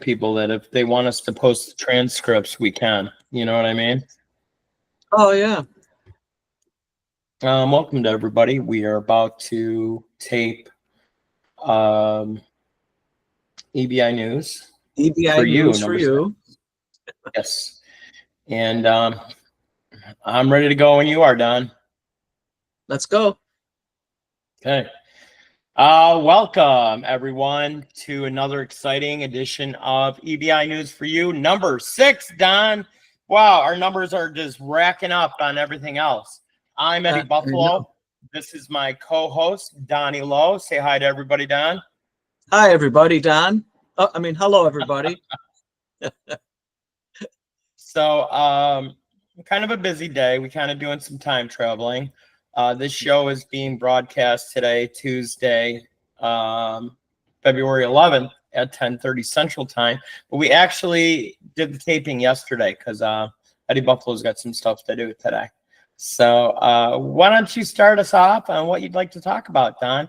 people that if they want us to post transcripts, we can. You know what I mean? Oh, yeah. Welcome to everybody. We are about to tape EBI Newz. EBI For you, Newz for you. Yes. And I'm ready to go when you are, Don. Let's go. Okay. Welcome, everyone, to another exciting edition of EBI Newz for you. Number 6, Don. Wow, our numbers are just racking up on everything else. I'm Eddie Buffalo. This is my co-host, Donnie Lowe. Say hi to everybody, Don. Hi, everybody, Don. Oh, I mean, hello, everybody. So, kind of a busy day. We kind of doing some time traveling. This show is being broadcast today, Tuesday, February 11th at 10:30 Central Time. But we actually did the taping yesterday because Eddie Buffalo's got some stuff to do today. So why don't you start us off on what you'd like to talk about, Don?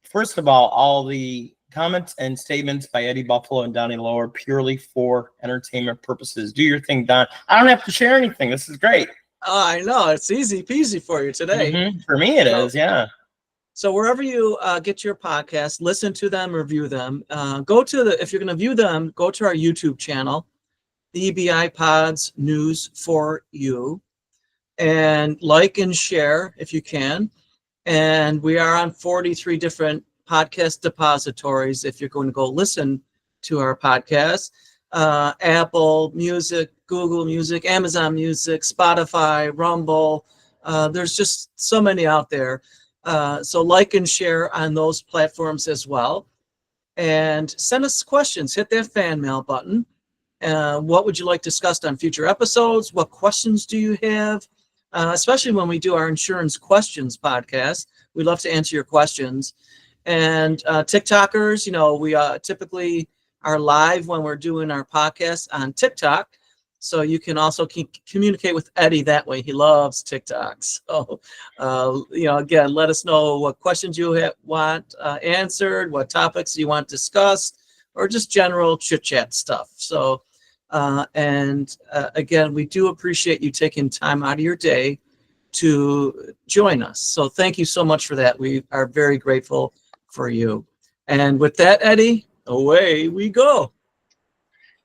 First of all the comments and statements by Eddie Buffalo and Donnie Lowe are purely for entertainment purposes. Do your thing, Don. I don't have to share anything. This is great. Oh, I know. It's easy peasy for you today. For me, it is, yeah. So wherever you get your podcast, listen to them, review them. If you're going to view them, go to our YouTube channel, the EBI Pods News for You, and like and share if you can. And we are on 43 different podcast depositories if you're going to go listen to our podcast. Apple Music, Google Music, Amazon Music, Spotify, Rumble. There's just so many out there. So like and share on those platforms as well. And send us questions. Hit that fan mail button. What would you like discussed on future episodes? What questions do you have? Especially when we do our insurance questions podcast. We'd love to answer your questions. And TikTokers, we typically are live when we're doing our podcast on TikTok. So you can also communicate with Eddie that way. He loves TikTok. So, again, let us know what questions you want answered, what topics you want discussed, or just general chit-chat stuff. So, again, we do appreciate you taking time out of your day to join us. So thank you so much for that. We are very grateful for you. And with that, Eddie, away we go.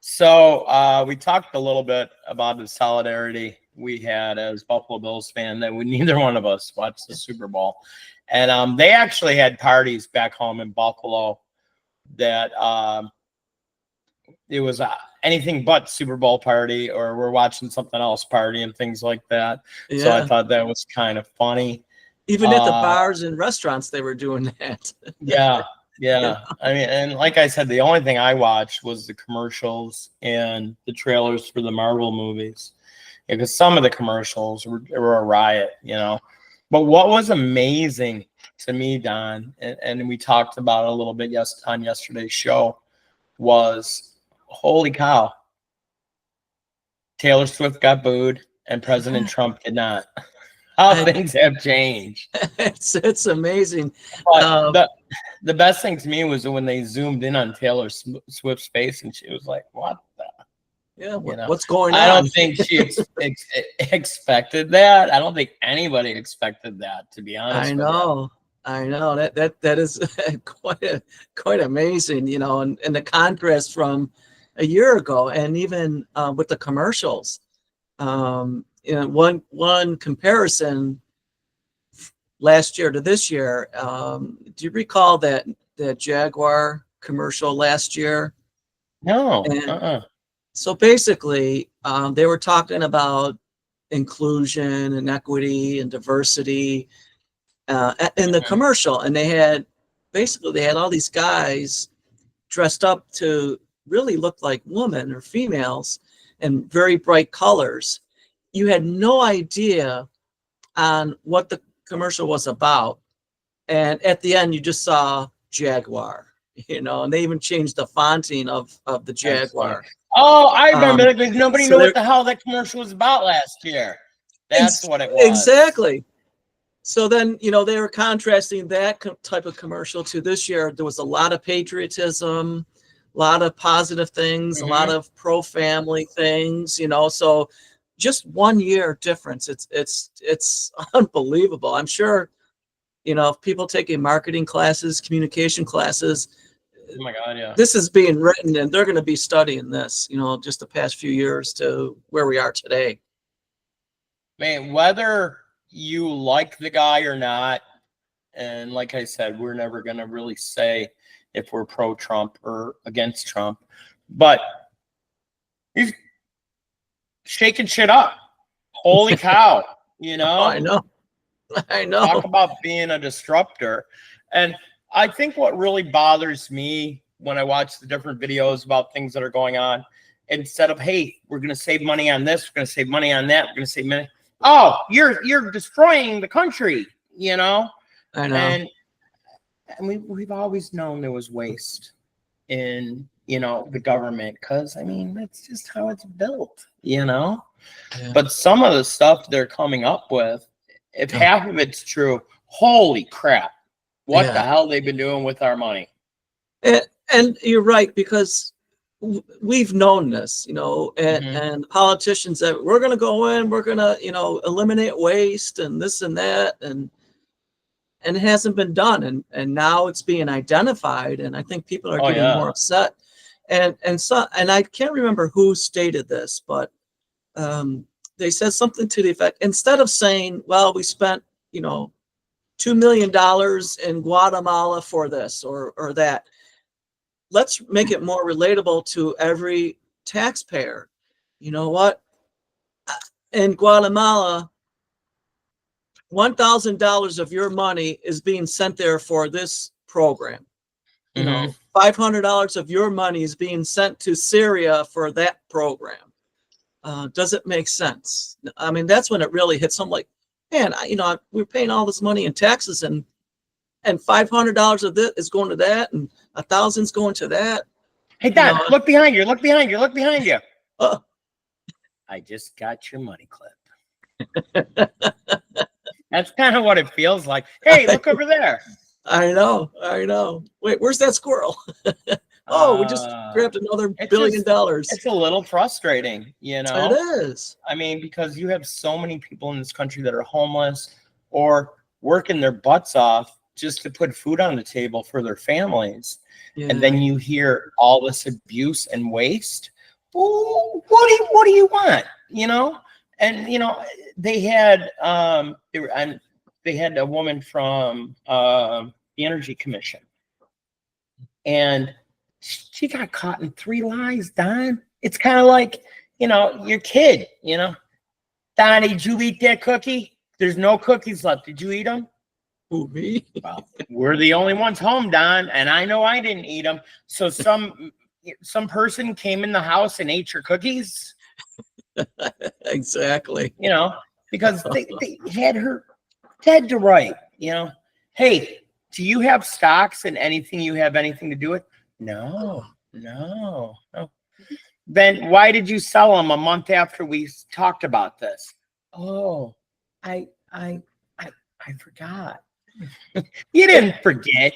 So we talked a little bit about the solidarity we had as Buffalo Bills fan that neither one of us watched the Super Bowl. And they actually had parties back home in Buffalo that it was anything but Super Bowl party, or we're watching something else party and things like that. Yeah. So I thought that was kind of funny. Even at the bars and restaurants, they were doing that. Yeah. I mean, and like I said, the only thing I watched was the commercials and the trailers for the Marvel movies, because some of the commercials were a riot, But what was amazing to me, Don, and we talked about it a little bit on yesterday's show, was holy cow, Taylor Swift got booed and President Trump did not. How things have changed. It's amazing. But the best thing to me was when they zoomed in on Taylor Swift's face and she was like, what the? Yeah, what's going on? I don't think she expected that. I don't think anybody expected that, to be honest. I know that is quite amazing, and the contrast from a year ago, and even with the commercials. One comparison last year to this year. Do you recall that Jaguar commercial last year? No. So basically, they were talking about inclusion and equity and diversity in the commercial, and they had all these guys dressed up to really look like women or females in very bright colors. You had no idea on what the commercial was about, and at the end you just saw Jaguar, and they even changed the fonting of the Jaguar. Oh, I remember that, because nobody knew what the hell that commercial was about last year. That's what it was. Exactly. So then, they were contrasting that type of commercial to this year. There was a lot of patriotism, a lot of positive things, a lot of pro-family things, you know. So just 1 year difference. It's unbelievable. I'm sure, you know, if people taking marketing classes, communication classes, Oh my God, yeah. this is being written and they're going to be studying this, you know, just the past few years to where we are today. Man, whether you like the guy or not, and like I said, we're never going to really say if we're pro-Trump or against Trump, but he's shaking shit up. Holy cow, you know? Oh, I know. I know. Talk about being a disruptor. And I think what really bothers me when I watch the different videos about things that are going on, instead of, hey, we're going to save money on this, we're going to save money on that, we're going to save money. Oh, you're destroying the country, you know? I know. And we've always known there was waste in, you know, the government, because, I mean, that's just how it's built, you know? Yeah. But some of the stuff they're coming up with, if half of it's true, holy crap, what the hell they've been doing with our money. And you're right, because we've known this, you know, and politicians that we're going to go in, we're going to, you know, eliminate waste and this and that, and it hasn't been done, and now it's being identified, and I think people are getting more upset, and I can't remember who stated this, but they said something to the effect, instead of saying, well, we spent, you know, $2 million in Guatemala for this or that, let's make it more relatable to every taxpayer. You know what? In Guatemala, $1,000 of your money is being sent there for this program. You know, $500 of your money is being sent to Syria for that program. Does it make sense? I mean, that's when it really hits. I'm like, man, you know, we're paying all this money in taxes, and $500 of it is going to that, and $1,000's going to that. Hey, Dad, look behind you. Look behind you. Look behind you. I just got your money clip. That's kind of what it feels like. Hey, look over there. I know. Wait, where's that squirrel? We just grabbed another $1 billion. It's a little frustrating, you know? It is. I mean, because you have so many people in this country that are homeless or working their butts off just to put food on the table for their families. Yeah. And then you hear all this abuse and waste. Well, what do you want? You know? And you know, they had a woman from the Energy Commission, and she got caught in 3 lies, Don. It's kind of like, you know, your kid, you know, Don, did you eat that cookie? There's no cookies left. Did you eat them? Who, me? Well, we're the only ones home, Don, and I know I didn't eat them. So some person came in the house and ate your cookies. Exactly. You know, because they had her dead to right. You know, hey, do you have stocks in anything you have anything to do with? No. Then why did you sell them a month after we talked about this? Oh, I forgot. You didn't forget.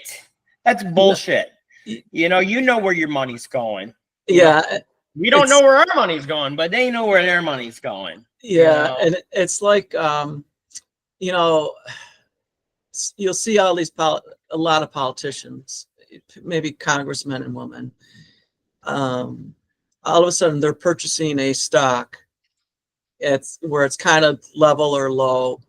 That's bullshit. You know where your money's going. Yeah. We don't know where our money's going, but they know where their money's going. Yeah, and it's like, you know, you'll see all these a lot of politicians, maybe congressmen and women. All of a sudden, they're purchasing a stock. It's where it's kind of level or low,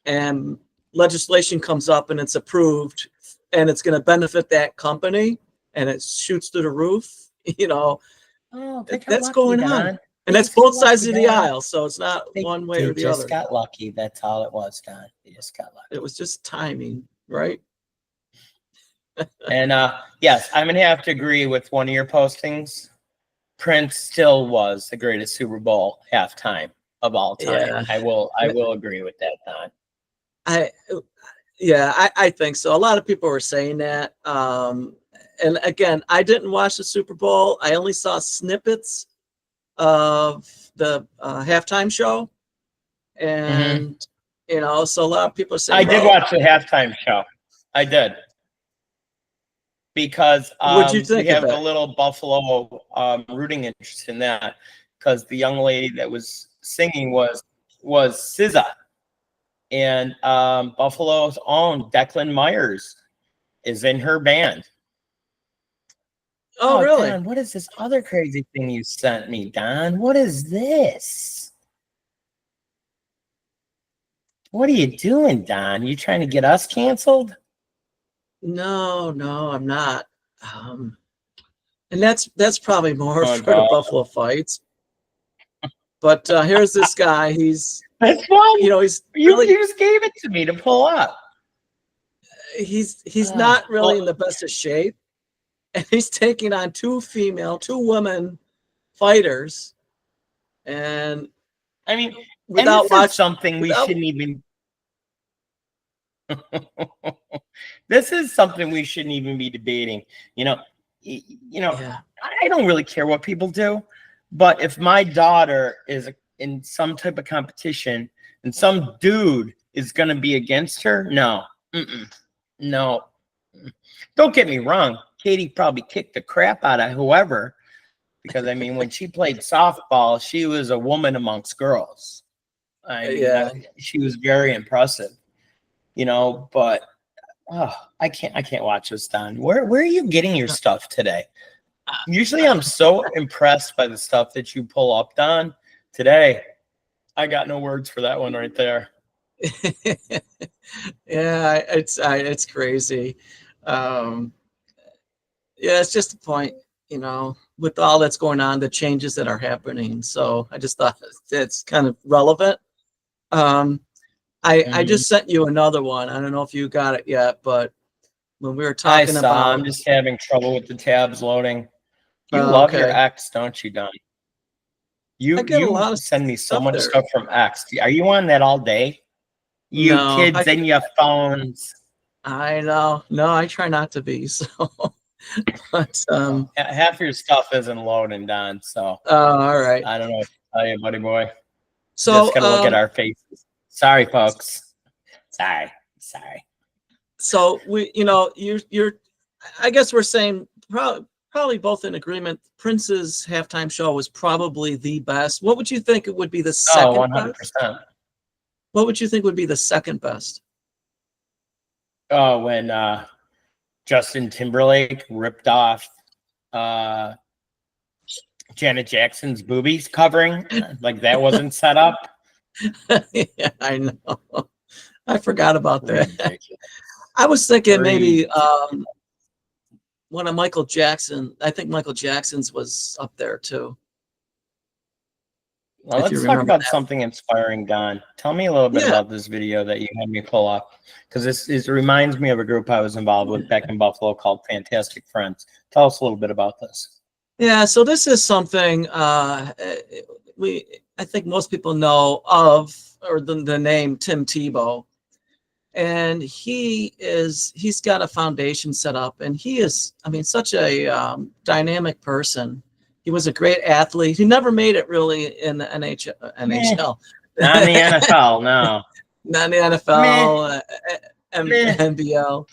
and legislation comes up and it's approved, and it's going to benefit that company, and it shoots through the roof. You know. Oh, that's going on, and that's both sides of the aisle. So it's not one way or the other. They just got lucky. That's all it was, Don. They just got lucky. It was just timing, right? And yes, I'm gonna have to agree with one of your postings. Prince still was the greatest Super Bowl halftime of all time. Yeah. I will agree with that, Don. I think so. A lot of people were saying that. And again, I didn't watch the Super Bowl. I only saw snippets of the halftime show. And, you know, so a lot of people are saying, I did watch the halftime show. I did. because What'd you we think of have a that? little Buffalo rooting interest in that, because the young lady that was singing was SZA, and Buffalo's own Declan Myers is in her band. Oh, really? Don, what is this other crazy thing you sent me, Don? What is this? What are you doing, Don? You trying to get us canceled? No, no, I'm not. And that's probably more Oh for the God, Buffalo fights. But here's this guy. He's, that's why he's you really, just gave it to me to pull up. he's not really in the best of shape, and he's taking on two women fighters, and I mean, and without this is watch, something we without, shouldn't even. This is something we shouldn't even be debating. yeah, I don't really care what people do, but if my daughter is in some type of competition and some dude is going to be against her, no, no. Don't get me wrong. Katie probably kicked the crap out of whoever, because I mean, when she played softball, she was a woman amongst girls. I mean, yeah. she was very impressive, but I can't watch this, Don. Where are you getting your stuff today? Usually I'm so impressed by the stuff that you pull up, Don. Today, I got no words for that one right there. Yeah, it's crazy. Um, yeah, it's just a point, with all that's going on, the changes that are happening. So I just thought it's kind of relevant. I just sent you another one. I don't know if you got it yet, but when we were I talking saw. about, I'm just having trouble with the tabs loading. You love your okay, X, don't you, Don? I You get a you lot of send me so stuff much there. stuff from X. Are you on that all day? You No, kids and your phones. I know. No, I try not to be. So, but Half your stuff isn't loading, Don. So all right. I don't know what to tell you, buddy boy. Just So, gotta look at our faces. Sorry, folks. Sorry. so you're. I guess we're saying probably both in agreement. Prince's halftime show was probably the best. What would you think it would be the Oh, second best? 100%. What would you think would be the second best? Oh, when Justin Timberlake ripped off Janet Jackson's boobies covering, like that wasn't set up. Yeah, I know. I forgot about that. Ridiculous. I was thinking maybe Ridiculous. one of Michael Jackson. I think Michael Jackson's was up there too. Well, If you let's talk remember about that. something inspiring, Don. Tell me a little bit Yeah. about this video that you had me pull up, because this reminds me of a group I was involved with back in Buffalo called Fantastic Friends. Tell us a little bit about this. Yeah, so this is something I think most people know of, or the name Tim Tebow. And he's got a foundation set up, and he is, I mean, such a dynamic person. He was a great athlete. He never made it really in the NHL. Not in the NFL, no. Not in the NFL, NBL.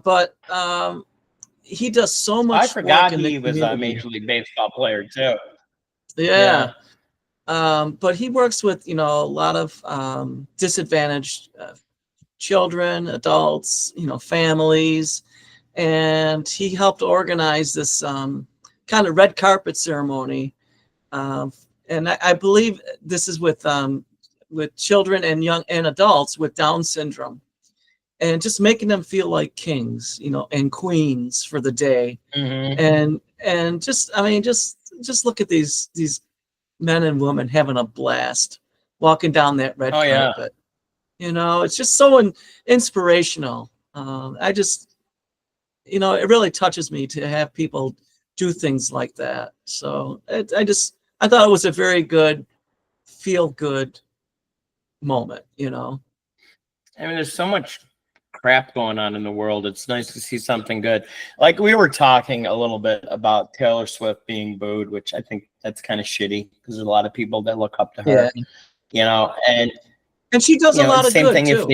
But he does so much I work forgot in the he was a community. Major League Baseball player too. Yeah. But he works with, a lot of disadvantaged children, adults, families. And he helped organize this kind of red carpet ceremony. And I believe this is with children and young and adults with Down syndrome, and just making them feel like kings, and queens for the day. Mm-hmm. And just, I mean, just look at these men and women having a blast walking down that red carpet. Yeah. It's just so inspirational. I just, it really touches me to have people do things like that. So I thought it was a very good, feel good moment. I mean, there's so much crap going on in the world. It's nice to see something good. Like we were talking a little bit about Taylor Swift being booed, which I think that's kind of shitty, because there's a lot of people that look up to her, and she does a lot of same good thing too.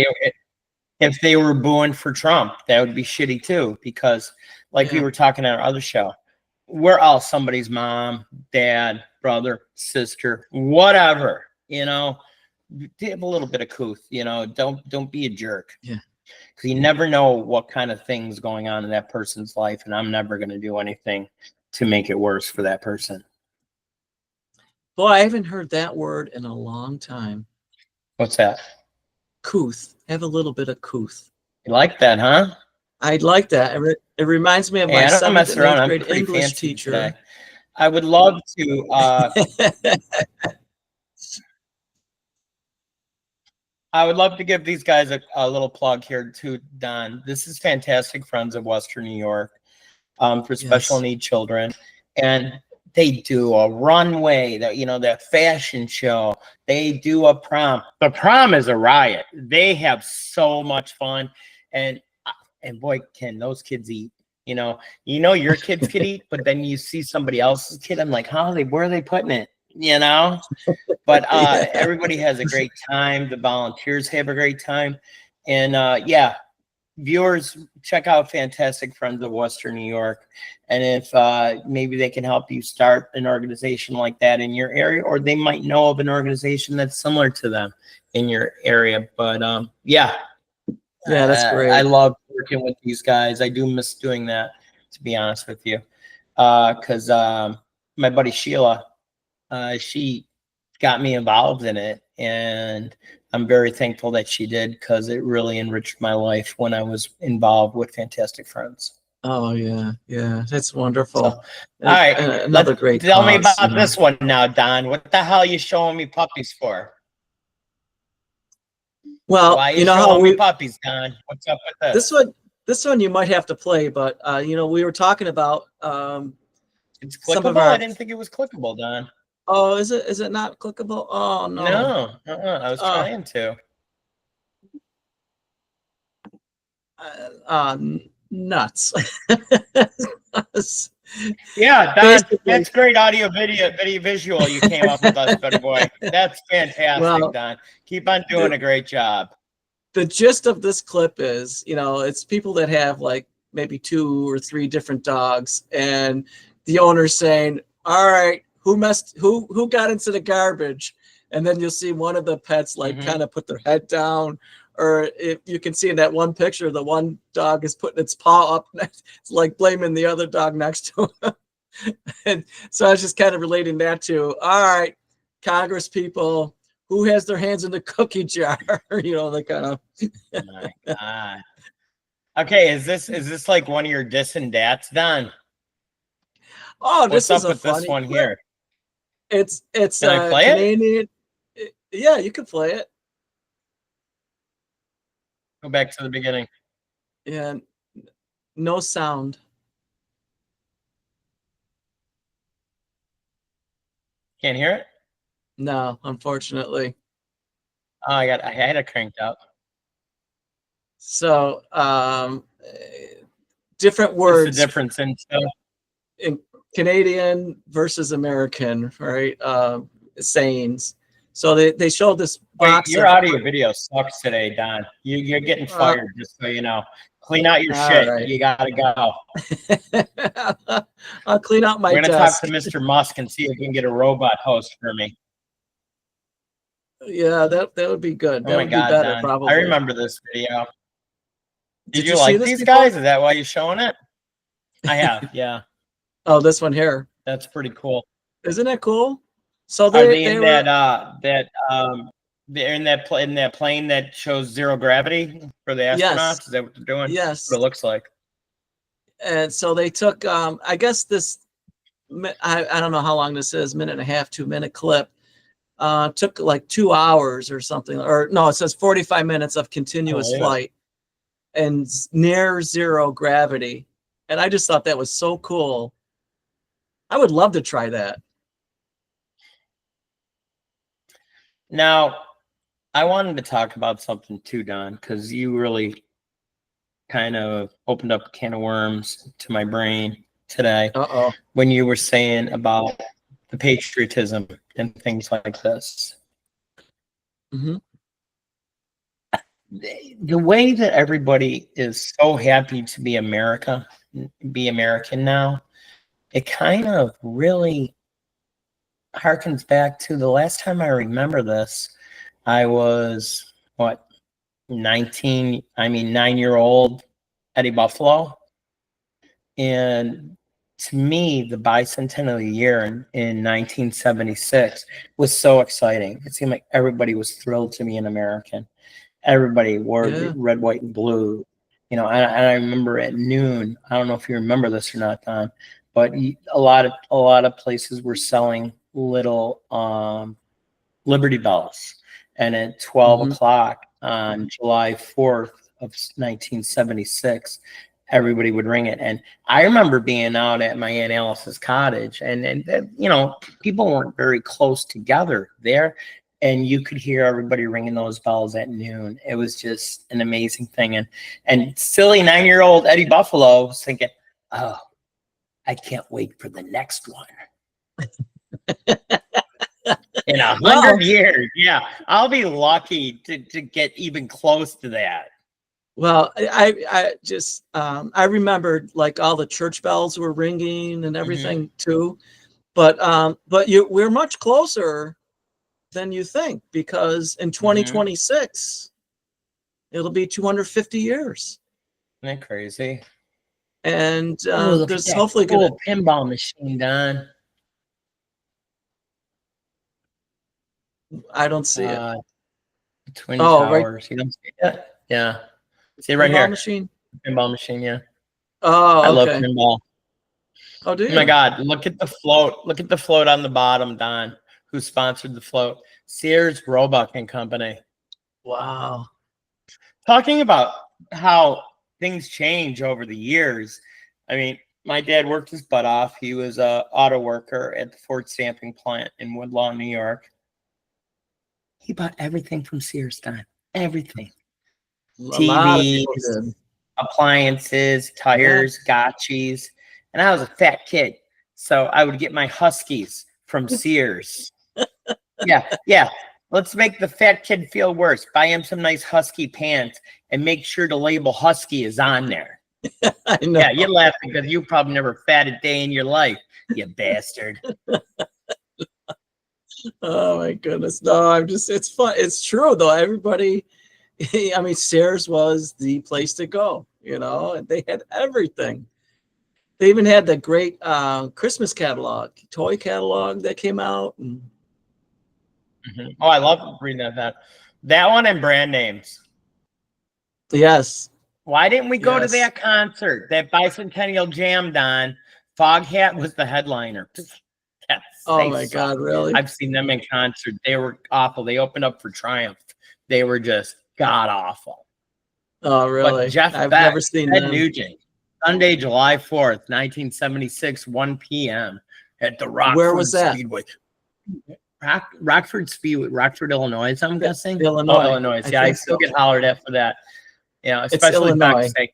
if they were booing for Trump, that would be shitty too, because like we were talking on our other show. We're all somebody's mom, dad, brother, sister, whatever, you know. Have a little bit of couth, you know. Don't be a jerk. Yeah. Because you never know what kind of things going on in that person's life, and I'm never going to do anything to make it worse for that person. Boy, I haven't heard that word in a long time. What's that? Couth. Have a little bit of couth. You like that, huh? I'd like that. It reminds me of my I don't 7th mess and around. 8th I'm grade pretty English fancy teacher. today. I would love to. I would love to give these guys a little plug here too, Don. This is Fantastic Friends of Western New York, for special need children, and they do a runway, that fashion show. They do a prom. The prom is a riot. They have so much fun, and boy, can those kids eat. Your kids could eat, but then you see somebody else's kid. I'm like, where are they putting it? But everybody has a great time. The volunteers have a great time. And viewers, check out Fantastic Friends of Western New York. And if maybe they can help you start an organization like that in your area, or they might know of an organization that's similar to them in your area. But that's great. I love working with these guys. I do miss doing that, to be honest with you. Because my buddy Sheila, she got me involved in it, and I'm very thankful that she did, because it really enriched my life when I was involved with Fantastic Friends. Oh yeah, that's wonderful. So, all right, another great. Tell me about this one now, Don. What the hell are you showing me puppies for? Well, why are you showing me puppies, Don? What's up with this? This one you might have to play, but we were talking about it's clickable. I didn't think it was clickable, Don. Oh, is it not clickable? Oh no. No, I was trying to. Nuts. Yeah, that's great audio, video, visual you came up with us, buddy boy. That's fantastic, Don. Keep on doing a great job. The gist of this clip is, it's people that have like maybe 2 or 3 different dogs, and the owner's saying, all right, who got into the garbage? And then you'll see one of the pets kind of put their head down, or if you can see in that one picture, the one dog is putting its paw up. It's like blaming the other dog next to him. And so I was just kind of relating that to, all right, Congress people, who has their hands in the cookie jar? The kind of. Oh my God. Okay, is this like one of your diss and dats, Don? Oh, what's up with this one here? It's Can I play Canadian. Yeah, you can play it. Go back to the beginning. Yeah, no sound. Can't hear it? No, unfortunately. Oh, I had it cranked up. So, different words. What's the difference in Canadian versus American, right? Sayings. So they showed this box. Your audio video sucks today, Don. You're getting fired, just so you know. Clean out your shit. Right. You gotta go. I'll clean out my desk. We're gonna talk to Mr. Musk and see if we can get a robot host for me. Yeah, that would be good. Oh my God, be better, Don. probably. I remember this video. Did you see like these guys? Is that why you're showing it? I have, yeah. Oh, this one here. That's pretty cool. Isn't that cool? So they're in that plane that shows zero gravity for the astronauts. Yes. Is that what they're doing? Yes. That's what it looks like. And so they took, I guess this, I don't know how long this is, 1.5 minute, 2 minute clip. Took like 2 hours or something, or no, it says 45 minutes of continuous flight and near zero gravity. And I just thought that was so cool. I would love to try that. Now, I wanted to talk about something too, Don, because you really kind of opened up a can of worms to my brain today. When you were saying about the patriotism and things like this. Mm-hmm. The way that everybody is so happy to be America be American now, it kind of really harkens back to the last time I remember this. I was, what, 9-year-old Eddie Buffalo. And to me, the bicentennial year in 1976 was so exciting. It seemed like everybody was thrilled to be an American. Everybody wore the red, white, and blue. And I remember at noon, I don't know if you remember this or not, Don, but a lot of places were selling little Liberty Bells. And at 12 o'clock on July 4th of 1976, everybody would ring it. And I remember being out at my Aunt Alice's cottage, and people weren't very close together there, and you could hear everybody ringing those bells at noon. It was just an amazing thing. And silly 9-year-old Eddie Buffalo was thinking, oh, I can't wait for the next one. In 100 years, yeah, I'll be lucky to get even close to that. Well, I just I remembered like all the church bells were ringing and everything too, but we're much closer than you think, because in 2026 it'll be 250 years. Isn't that crazy? And there's hopefully gonna pinball machine, Don. I don't see it. Twin Towers. Right. You don't see it? Yeah. See it right here. Machine. Pinball machine, yeah. Oh, I love pinball. Oh, do you? Oh my God. Look at the float. Look at the float on the bottom, Don. Who sponsored the float? Sears, Roebuck and Company. Wow. Talking about how things change over the years. I mean, my dad worked his butt off. He was an auto worker at the Ford stamping plant in Woodlawn, New York. He bought everything from Sears, Don. Everything. TVs, appliances, tires, gotchis. And I was a fat kid, so I would get my Huskies from Sears. Yeah. Let's make the fat kid feel worse. Buy him some nice Husky pants and make sure the label Husky is on there. I know. Yeah, you're laughing because you probably never fat a day in your life, you bastard. Oh my goodness. No, it's fun. It's true though. Everybody, I mean, Sears was the place to go, and they had everything. They even had the great Christmas catalog, toy catalog that came out. And... Oh, I love reading that one and brand names. Yes. Why didn't we go to that concert, that bicentennial jam, Don? Foghat was the headliner. Oh my God, really? I've seen them in concert. They were awful. They opened up for Triumph. They were just god awful. Oh, really? But Jeff I've Beck, never seen Ted them. Nugent, Sunday, July 4th, 1976, 1 p.m. at the Rockford Where was that? Speedway. Rockford Speedway, Rockford, Illinois, I'm guessing. Illinois. Oh, Illinois. Yeah, I still get hollered at for that. Especially if I say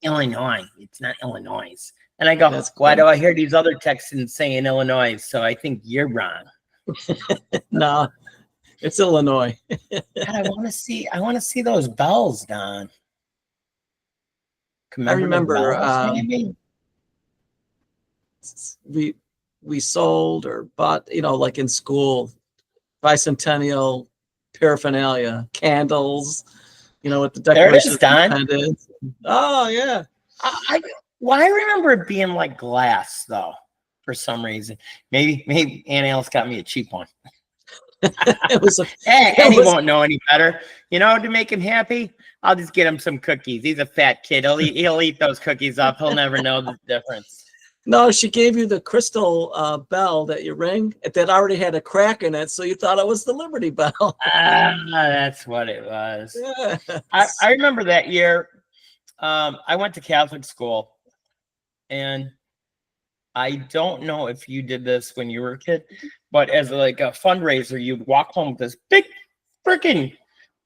Illinois. It's not Illinois. And I go, why do I hear these other Texans saying Illinois? So I think you're wrong. No, it's Illinois. God, I want to see those bells, Don. I remember we sold or bought, like in school, bicentennial paraphernalia, candles, with the decorations. There it is, Don. Oh yeah. I remember it being like glass, though, for some reason. Maybe Aunt Alice got me a cheap one. It was he won't know any better. To make him happy, I'll just get him some cookies. He's a fat kid. He'll eat those cookies up. He'll never know the difference. No, she gave you the crystal bell that you ring that already had a crack in it, so you thought it was the Liberty Bell. That's what it was. Yes. I remember that year. I went to Catholic school. And I don't know if you did this when you were a kid, but as a fundraiser, you'd walk home with this big freaking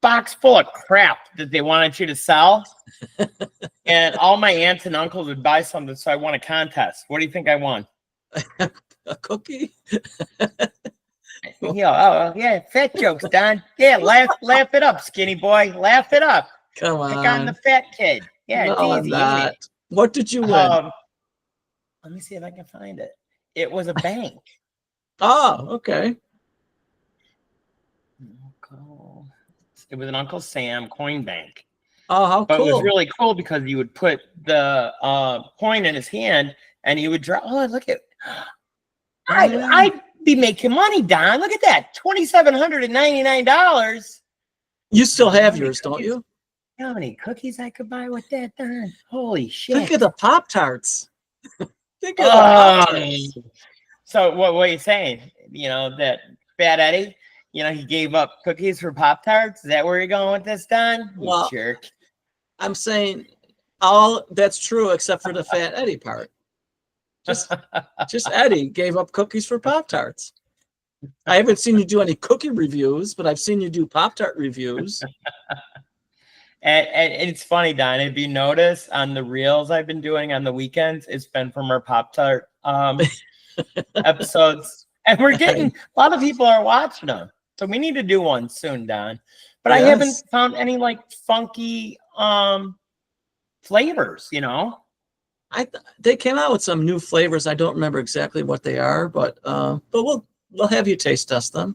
box full of crap that they wanted you to sell. And all my aunts and uncles would buy something, so I won a contest. What do you think I won? A cookie? Yeah, fat jokes, Don. Yeah, laugh it up, skinny boy. Laugh it up. Come on. Pick on the fat kid. Yeah, no, it's easy. I'm not. What did you win? Let me see if I can find it. It was a bank. Oh, okay. It was an Uncle Sam coin bank. Oh, how But cool. it was really cool because you would put the coin in his hand and he would draw. Oh, look at I'd be making money, Don. Look at that. $2,799. You still have yours, don't you? How many cookies I could buy with that, Don? Holy shit. Think of the Pop-Tarts. Think of the Pop-Tarts. So what are you saying? You know, that Fat Eddie, you know, he gave up cookies for Pop-Tarts? Is that where you're going with this, Don? Well, jerk. I'm saying all that's true except for the Fat Eddie part. Just Eddie gave up cookies for Pop-Tarts. I haven't seen you do any cookie reviews, but I've seen you do Pop-Tart reviews. And it's funny, Don, if you notice on the reels I've been doing on the weekends, it's been from our Pop-Tart episodes. And we're getting, a lot of people are watching them. So we need to do one soon, Don. But yes. I haven't found any like funky flavors, you know? They came out with some new flavors. I don't remember exactly what they are, but we'll have you taste test them.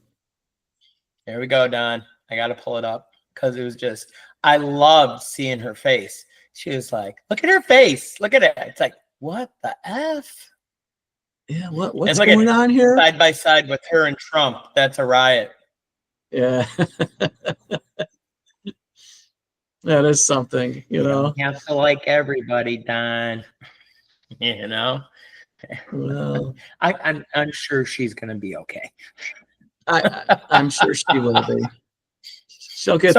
Here we go, Don. I got to pull it up because it was just, I loved seeing her face. She was like, look at her face. Look at it. It's like, what the F? Yeah, what's going on here? Side by side with her and Trump. That's a riot. Yeah. That is something, you know. You have to like everybody, Don. You know? Well, I'm sure she's going to be okay. I'm sure she will be. She'll get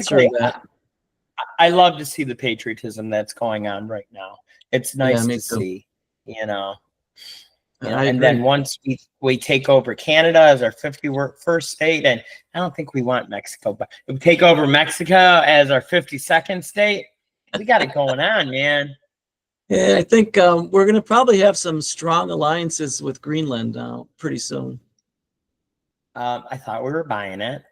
through that. I love to see the patriotism that's going on right now. It's nice to see, you know. And then once we take over Canada as our 51st state, and I don't think we want Mexico, but if we take over Mexico as our 52nd state, we got it going on, man. Yeah, I think we're going to probably have some strong alliances with Greenland now pretty soon. I thought we were buying it.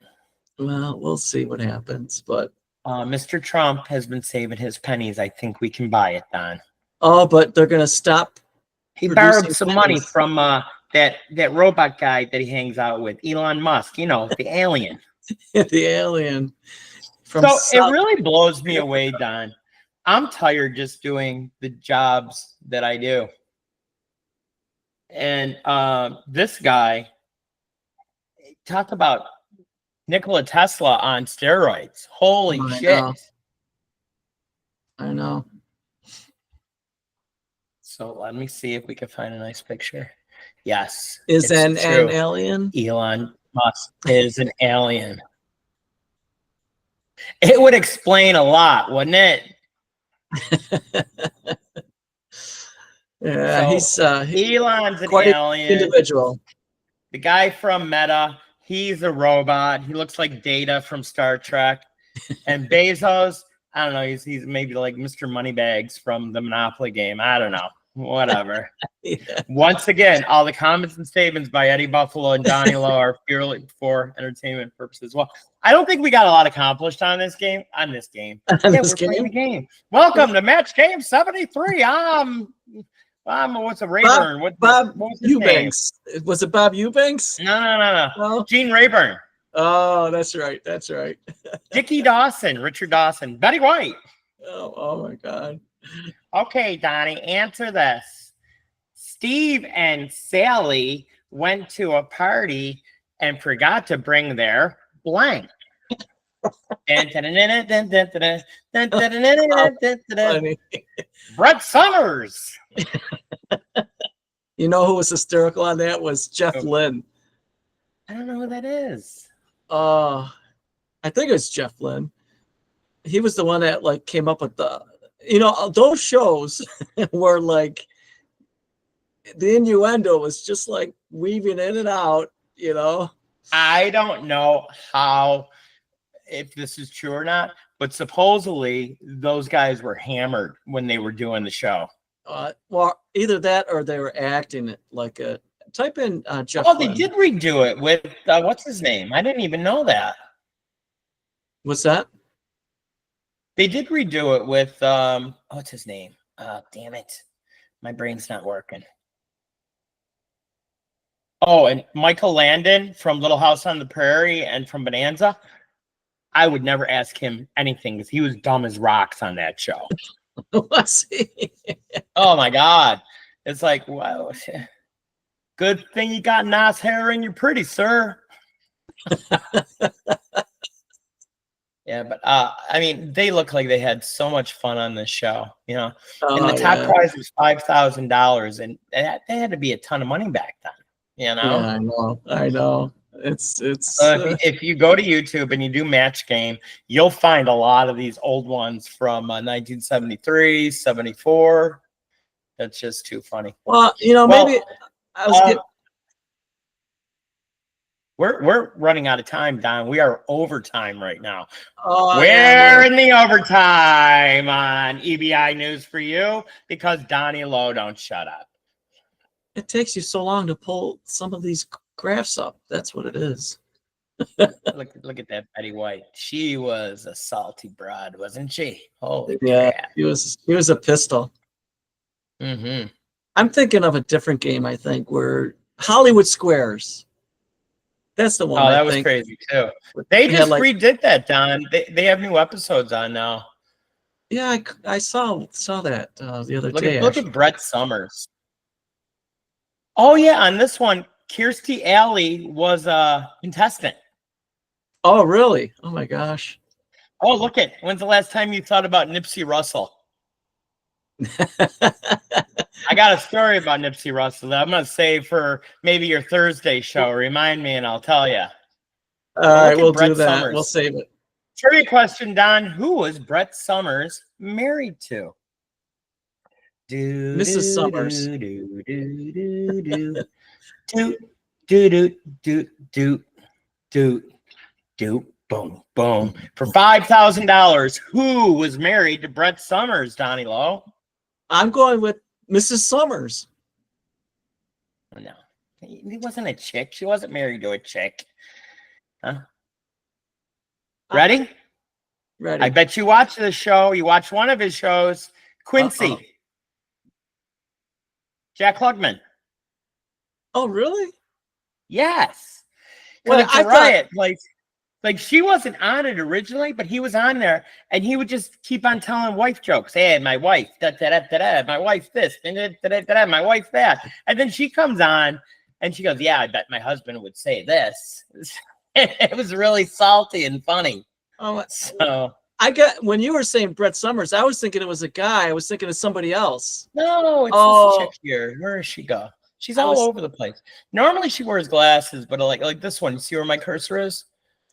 Well, we'll see what happens, but Mr. Trump has been saving his pennies. I think we can buy it, Don. Oh, but they're going to stop. He borrowed some money from that robot guy that he hangs out with, Elon Musk, you know, the alien. The alien. So it really blows me away, Don. I'm tired just doing the jobs that I do. And this guy talked about Nikola Tesla on steroids. Holy shit. I know. So let me see if we can find a nice picture. Yes. Is an alien? Elon Musk is an alien. It would explain a lot, wouldn't it? Yeah, so Elon's an alien. Individual. The guy from Meta, he's a robot. He looks like Data from Star Trek. And Bezos, I don't know, he's maybe like Mr. Moneybags from the Monopoly game. I don't know. Whatever. Yeah. Once again, all the comments and statements by Eddie Buffalo and Donnie Lowe are purely for entertainment purposes. Well, I don't think we got a lot accomplished on this game. We're playing the game. Welcome to Match Game 73. I'm what's a Rayburn? Bob Eubanks. Was it Bob Eubanks? No. Well, Gene Rayburn. Oh, that's right. That's right. Dickie Dawson, Richard Dawson, Betty White. Oh my God. Okay, Donnie, answer this. Steve and Sally went to a party and forgot to bring their blank. Brett Summers. You know who was hysterical on that was Jeff Lynne. I don't know who that is. I think it's Jeff Lynne. He was the one that like came up with the, you know, those shows were like the innuendo was just like weaving in and out, you know. I don't know if this is true or not, but supposedly those guys were hammered when they were doing the show. Well, either that or they were acting like a type in Jeff. Oh, they did redo it with what's his name? I didn't even know that. What's that? They did redo it with what's his name? Oh, damn it. My brain's not working. Oh, and Michael Landon from Little House on the Prairie and from Bonanza. I would never ask him anything because he was dumb as rocks on that show. Was he? Oh my God. It's like, wow. Good thing you got nice hair and you're pretty, sir. Yeah, but I mean, they look like they had so much fun on this show, you know. And the top prize was $5,000, and they had to be a ton of money back then, you know. Yeah, I know. It's if you go to YouTube and you do Match Game, you'll find a lot of these old ones from 1973, 74. That's just too funny. Well, you know, maybe I was we're running out of time, Don. We are overtime right now. Oh, we're in the overtime on EBI Newz for you because Donnie Lowe don't shut up. It takes you so long to pull some of these graphs up. That's what it is. look at that Betty White. She was a salty broad, wasn't she? Holy yeah, crap. He was a pistol. Mm-hmm. I'm thinking of a different game, I think, where Hollywood Squares. That's the one. Oh, that was crazy too. They just redid that, Don. They have new episodes on now. Yeah, I saw that the other day. Look at Brett Summers. Oh yeah, on this one, Kirstie Alley was a contestant. Oh really? Oh my gosh. Oh, look at, when's the last time you thought about Nipsey Russell? I got a story about Nipsey Russell that I'm going to save for maybe your Thursday show. Remind me and I'll tell you. All right, we'll do that. Summers. We'll save it. Trivia question, Don. Who was Brett Summers married to? Mrs. Summers. Boom, boom. For $5,000, who was married to Brett Summers, Donnie Lowe? I'm going with Mrs. Summers. No, he wasn't a chick. She wasn't married to a chick. Huh? Ready? Ready. I bet you watch the show. You watch one of his shows. Quincy. Jack Klugman. Oh, really? Yes. Well, I thought like she wasn't on it originally, but he was on there, and he would just keep on telling wife jokes. Hey, my wife, my wife this, my wife that, and then she comes on, and she goes, "Yeah, I bet my husband would say this." It was really salty and funny. Oh, so when you were saying Brett Summers, I was thinking it was a guy. I was thinking of somebody else. No, it's this chick here. Where does she go? She's all over the place. Normally she wears glasses, but like this one. You see where my cursor is?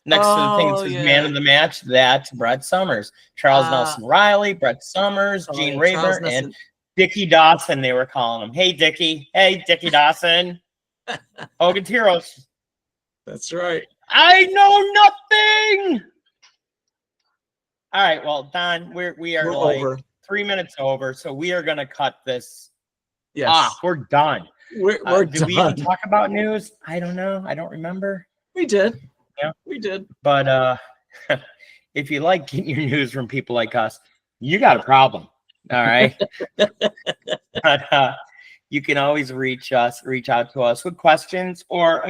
Next to the thing that says man of the match, that's Brett Summers. Charles Nelson Riley, Brett Summers, Gene Rayburn, and Dickie Dawson, they were calling him. Hey, Dickie. Hey, Dickie Dawson. Hogan Tiros. That's right. I know nothing. All right, well, Don, we are like over. 3 minutes over, so we are going to cut this. Yes. We're done. We're done. Did we even talk about news? I don't know. I don't remember. We did. Yeah, we did. But if you like getting your news from people like us, you got a problem. All right. But you can always reach out to us with questions or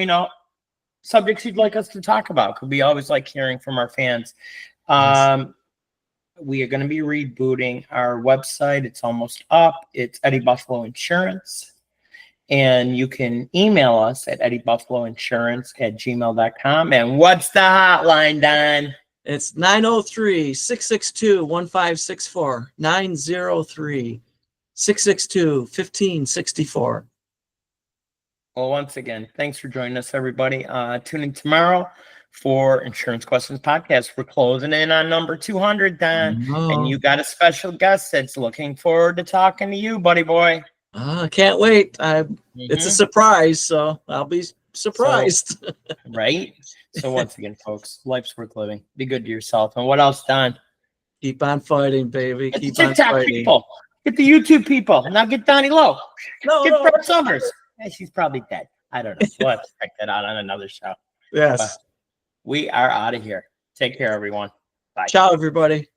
subjects you'd like us to talk about. Because we always like hearing from our fans. We are going to be rebooting our website. It's almost up. It's Eddie Buffalo Insurance. And you can email us at eddiebuffaloinsurance@gmail.com. And what's the hotline, Don? It's 903-662-1564. 903-662-1564. Well, once again, thanks for joining us, everybody. Tune in tomorrow for Insurance Questions Podcast. We're closing in on number 200, Don. And you got a special guest that's looking forward to talking to you, buddy boy. I can't wait. It's a surprise, so I'll be surprised. Right? So once again, folks, life's worth living. Be good to yourself. And what else, Don? Keep on fighting, baby. Get Keep the TikTok on fighting. people. Get the YouTube people. Now get Donnie Lowe. Get Brett Summers. Yeah, she's probably dead. I don't know. We'll have to check that out on another show. Yes. But we are out of here. Take care, everyone. Bye. Ciao, everybody.